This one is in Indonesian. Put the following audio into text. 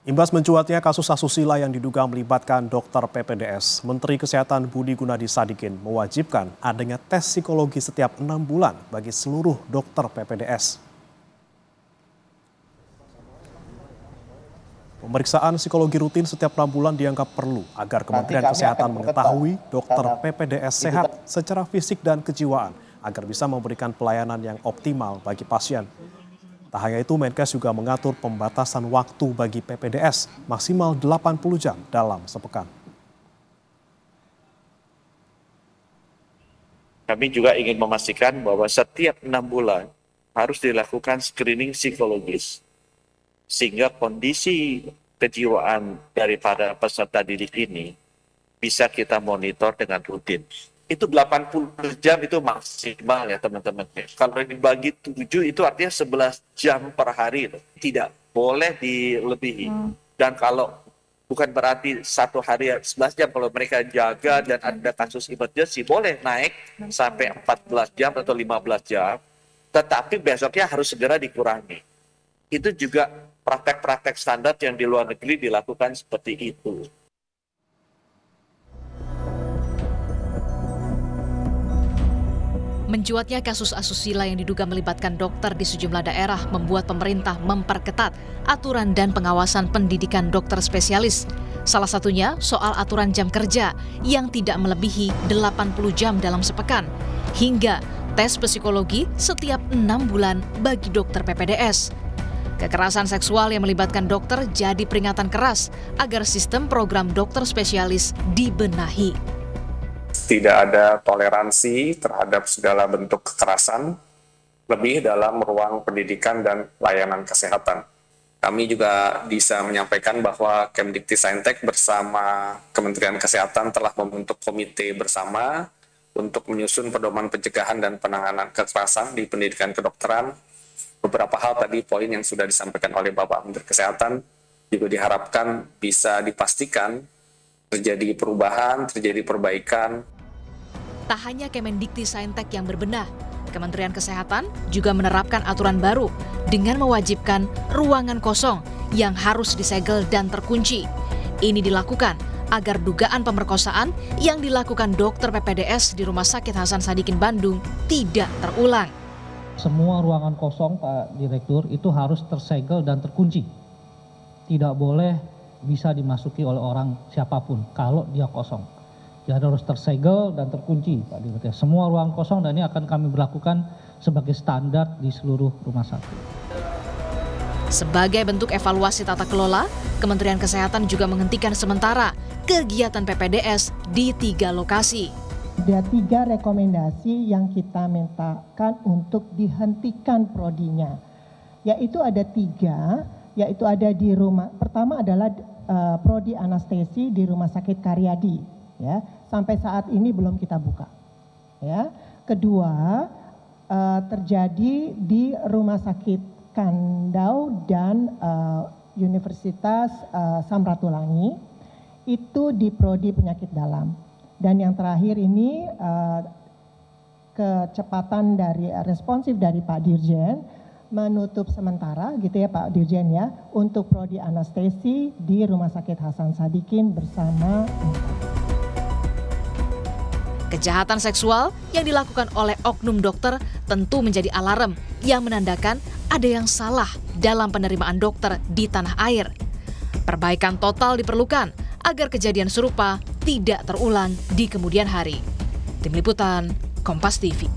Imbas mencuatnya kasus asusila yang diduga melibatkan dokter PPDS, Menteri Kesehatan Budi Gunadi Sadikin mewajibkan adanya tes psikologi setiap 6 bulan bagi seluruh dokter PPDS. Pemeriksaan psikologi rutin setiap 6 bulan dianggap perlu agar Kementerian Kesehatan mengetahui dokter PPDS sehat secara fisik dan kejiwaan agar bisa memberikan pelayanan yang optimal bagi pasien. Tak hanya itu, Menkes juga mengatur pembatasan waktu bagi PPDS maksimal 80 jam dalam sepekan. Kami juga ingin memastikan bahwa setiap 6 bulan harus dilakukan screening psikologis, sehingga kondisi kejiwaan daripada peserta didik ini bisa kita monitor dengan rutin. Itu 80 jam itu maksimal ya teman-teman. Kalau dibagi 7 itu artinya 11 jam per hari. Tidak boleh dilebihi. Dan kalau bukan berarti satu hari 11 jam, kalau mereka jaga dan ada kasus emergency boleh naik sampai 14 jam atau 15 jam. Tetapi besoknya harus segera dikurangi. Itu juga praktek-praktek standar yang di luar negeri dilakukan seperti itu. Mencuatnya kasus asusila yang diduga melibatkan dokter di sejumlah daerah membuat pemerintah memperketat aturan dan pengawasan pendidikan dokter spesialis. Salah satunya soal aturan jam kerja yang tidak melebihi 80 jam dalam sepekan, hingga tes psikologi setiap 6 bulan bagi dokter PPDS. Kekerasan seksual yang melibatkan dokter jadi peringatan keras agar sistem program dokter spesialis dibenahi. Tidak ada toleransi terhadap segala bentuk kekerasan, lebih dalam ruang pendidikan dan layanan kesehatan. Kami juga bisa menyampaikan bahwa Kemdikti-Saintek bersama Kementerian Kesehatan telah membentuk komite bersama untuk menyusun pedoman pencegahan dan penanganan kekerasan di pendidikan kedokteran. Beberapa hal tadi poin yang sudah disampaikan oleh Bapak Menteri Kesehatan juga diharapkan bisa dipastikan terjadi perubahan, terjadi perbaikan. Tak hanya Kemendikti-Saintek yang berbenah, Kementerian Kesehatan juga menerapkan aturan baru dengan mewajibkan ruangan kosong yang harus disegel dan terkunci. Ini dilakukan agar dugaan pemerkosaan yang dilakukan dokter PPDS di Rumah Sakit Hasan Sadikin Bandung tidak terulang. Semua ruangan kosong, Pak Direktur, itu harus tersegel dan terkunci. Tidak boleh bisa dimasuki oleh orang siapapun kalau dia kosong. Jadi harus tersegel dan terkunci, Pak Direktur. Semua ruang kosong dan ini akan kami berlakukan sebagai standar di seluruh rumah sakit. Sebagai bentuk evaluasi tata kelola, Kementerian Kesehatan juga menghentikan sementara kegiatan PPDS di 3 lokasi. Ada 3 rekomendasi yang kita mintakan untuk dihentikan prodinya, yaitu ada 3, yaitu ada di rumah. Pertama adalah prodi anestesi di Rumah Sakit Karyadi, ya, sampai saat ini belum kita buka. Ya, kedua terjadi di Rumah Sakit Kandau dan Universitas Samratulangi, itu di prodi penyakit dalam. Dan yang terakhir ini kecepatan dari responsif dari Pak Dirjen menutup sementara gitu ya Pak Dirjen ya untuk prodi anestesi di Rumah Sakit Hasan Sadikin bersama. Kejahatan seksual yang dilakukan oleh oknum dokter tentu menjadi alarm yang menandakan ada yang salah dalam penerimaan dokter di tanah air. Perbaikan total diperlukan agar kejadian serupa tidak terulang di kemudian hari. Tim Liputan, Kompas TV.